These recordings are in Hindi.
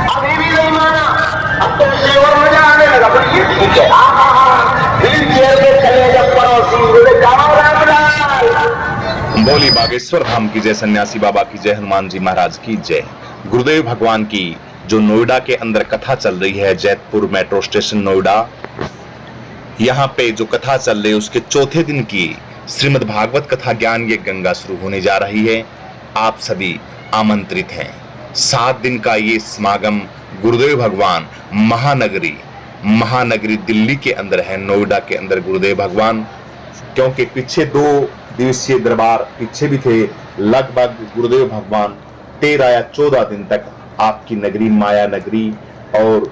अभी भी नहीं माना, अब तो शेवर मजा आने लगा, पर ये ठीक है। व्हील चेयर पे चले जब पड़ोसी बोले जाओ रामलाल। बोली बागेश्वर धाम की जय, सन्यासी बाबा की जय, हनुमान जी महाराज की जय। गुरुदेव भगवान की जो नोएडा के अंदर कथा चल रही है, जैतपुर मेट्रो स्टेशन नोएडा, यहाँ पे जो कथा चल रही है उसके चौथे दिन की श्रीमद् भागवत कथा ज्ञान ये गंगा शुरू होने जा रही है। आप सभी आमंत्रित हैं। 7 दिन का ये समागम गुरुदेव भगवान महानगरी दिल्ली के अंदर है, नोएडा के अंदर गुरुदेव भगवान, क्योंकि पीछे 2 दिवसीय दरबार पीछे भी थे। लगभग गुरुदेव भगवान 13 या 14 दिन तक आपकी नगरी माया नगरी और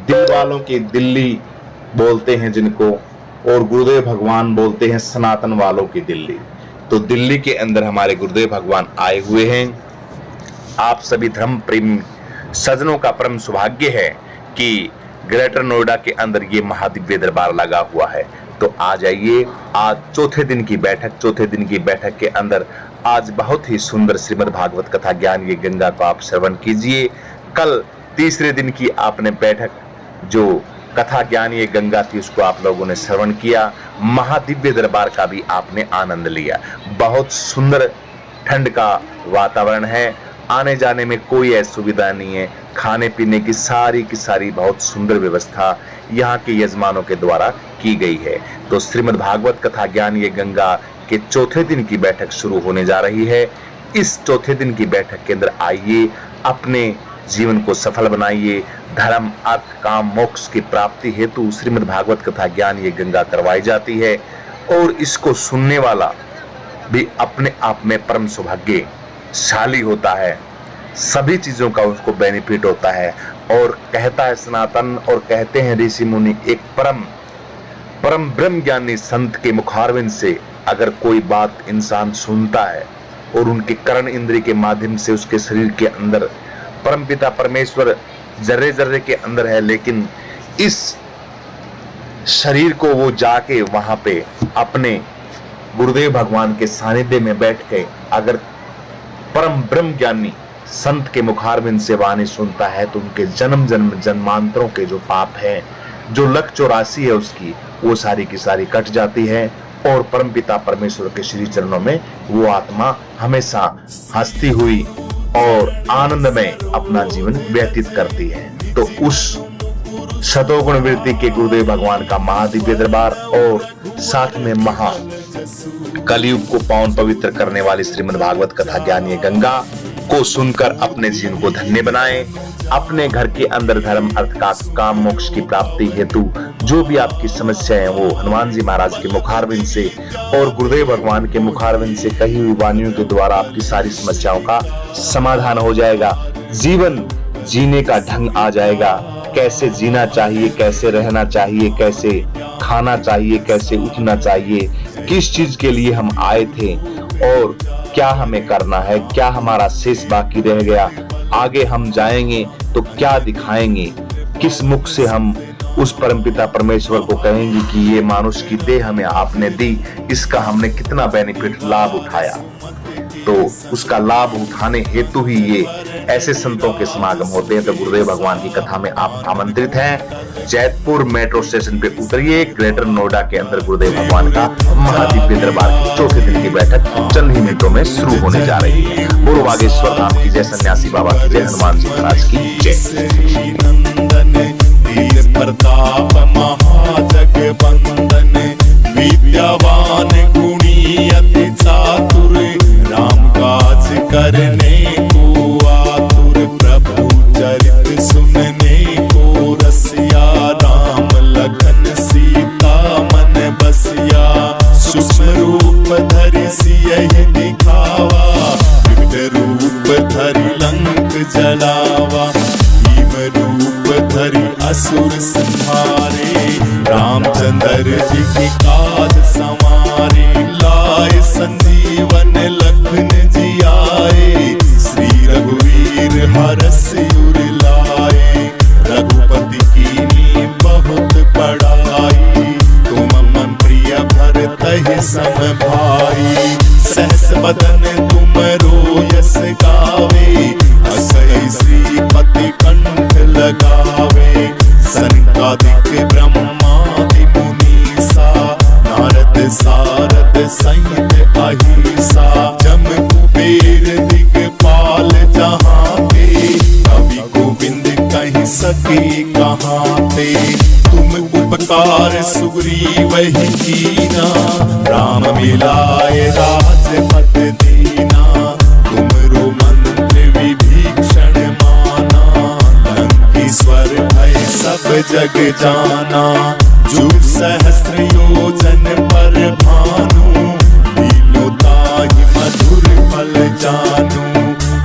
दिल वालों की दिल्ली बोलते हैं जिनको, और गुरुदेव भगवान बोलते हैं सनातन वालों की दिल्ली। तो दिल्ली के अंदर हमारे गुरुदेव भगवान आए हुए हैं। आप सभी धर्म प्रेमी सज्जनों का परम सौभाग्य है कि ग्रेटर नोएडा के अंदर ये महादिव्य दरबार लगा हुआ है। तो आ जाइए, आज चौथे दिन की बैठक के अंदर आज बहुत ही सुंदर श्रीमद् भागवत कथा ज्ञान ये गंगा को आप श्रवण कीजिए। कल तीसरे दिन की आपने बैठक जो कथा ज्ञान ये गंगा थी उसको आप लोगों ने श्रवण किया। महादिव्य दरबार का भी आपने आनंद लिया। बहुत सुंदर ठंड का वातावरण है, आने जाने में कोई असुविधा नहीं है। खाने पीने की सारी बहुत सुंदर व्यवस्था यहाँ के यजमानों के द्वारा की गई है। तो श्रीमद् भागवत कथा ज्ञान ये गंगा के चौथे दिन की बैठक शुरू होने जा रही है। इस चौथे दिन की बैठक के अंदर आइए, अपने जीवन को सफल बनाइए। धर्म अर्थ काम मोक्ष की प्राप्ति हेतु श्रीमद् भागवत कथा ज्ञान ये गंगा करवाई जाती है, और इसको सुनने वाला भी अपने आप में परम सौभाग्यशाली होता है। सभी चीजों का उसको बेनिफिट होता है। और कहता है सनातन, और कहते हैं ऋषि मुनि, एक परम ब्रह्म ज्ञानी संत के मुखारविंद से अगर कोई बात इंसान सुनता है और उनके कर्ण इंद्रिय के माध्यम से उसके शरीर के अंदर परमपिता परमेश्वर जर्रे के अंदर है, लेकिन इस शरीर को वो जाके वहां पे अपने गुरुदेव भगवान के सानिध्य में बैठ के अगर परम ब्रह्म ज्ञानी संत के मुखारविंद से वाणी सुनता है तो उनके जन्मांतरों के जो पाप है, जो लक 84 है उसकी, वो सारी की सारी कट जाती है, और परमपिता परमेश्वर के श्री चरणों में वो आत्मा हमेशा हंसती हुई और आनंद में अपना जीवन व्यतीत करती है। तो उस शतोगुण वृत्ति के गुरुदेव भगवान का महादिव्य दरबार और साथ में महा कलयुग को पावन पवित्र करने वाली श्रीमद् भागवत कथा ज्ञान ये गंगा को सुनकर अपने जीवन को धन्य बनाएं। अपने घर के अंदर धर्म अर्थ का काम मोक्ष की प्राप्ति हेतु जो भी आपकी समस्या है वो हनुमान जी महाराज के मुखारविंद से और गुरुदेव भगवान के मुखारविंद से कही हुई वाणियों के द्वारा आपकी सारी समस्याओं का समाधान हो जाएगा। जीवन जीने का ढंग आ जाएगा। कैसे जीना चाहिए, कैसे रहना चाहिए, कैसे खाना चाहिए, कैसे उठना चाहिए, किस चीज के लिए हम आए थे और क्या हमें करना है, क्या हमारा शेष बाकी रह गया, आगे हम जाएंगे तो क्या दिखाएंगे, किस मुख से हम उस परमपिता परमेश्वर को कहेंगे कि ये मानुष की देह हमें आपने दी, इसका हमने कितना बेनिफिट लाभ उठाया। तो उसका लाभ उठाने हेतु ही ये ऐसे संतों के समागम होते हैं। तो गुरुदेव भगवान की कथा में आप आमंत्रित हैं। जैतपुर मेट्रो स्टेशन पे उतरिए। ग्रेटर नोएडा के अंदर गुरुदेव भगवान का महादिव्य दरबार की चौथे दिन की बैठक चंद ही मिनटों में शुरू होने जा रही है। गुरु बागेश्वर धाम की जय, सन्यासी बाबा की जय, हनुमान जी महाराज की जय। प्रताप महाजगवंदन विद्यावान गुणी अति चातुर राम काज करने को आतुर प्रभु चरित सुनने को रसिया राम लखन सीता मन बसिया सूक्ष्म रूप धरि सियहि दिखावा विविध रूप धरि लंक जलावा रूप धरि असुर संहारे रामचंद्र जी की काज संवारे लाए संजीवन लखन जी आए श्री रघुवीर हरष उर लाए रघुपति कीनी बहुत बड़ाई तुम मम प्रिय भरत सम भाई सहस बदन तुम रो यस पुकार सुग्रीव ही कीना, राम मिलाए राजपद दीना। तुमरो मंत्र विभीषण माना, लंकेश्वर भय सब जग जाना। जुग सहस्र योजन पर भानु, लीलो ताहि मधुर फल जानू।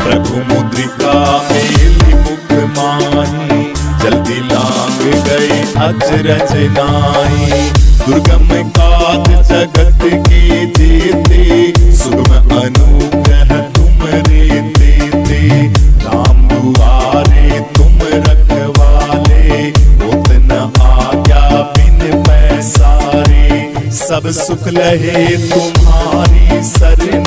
प्रभु मुद्रिका मेलि मुख माही, जल्दी लांग गए अचरज नाई। दुर्गम काज जगत के जेते, सुगम अनुग्रह तुम रे देते। राम दुआरे तुम रखवाले, होत न आज्ञा बिन पैसारे। सब सुख लहे तुम्हारी सरन,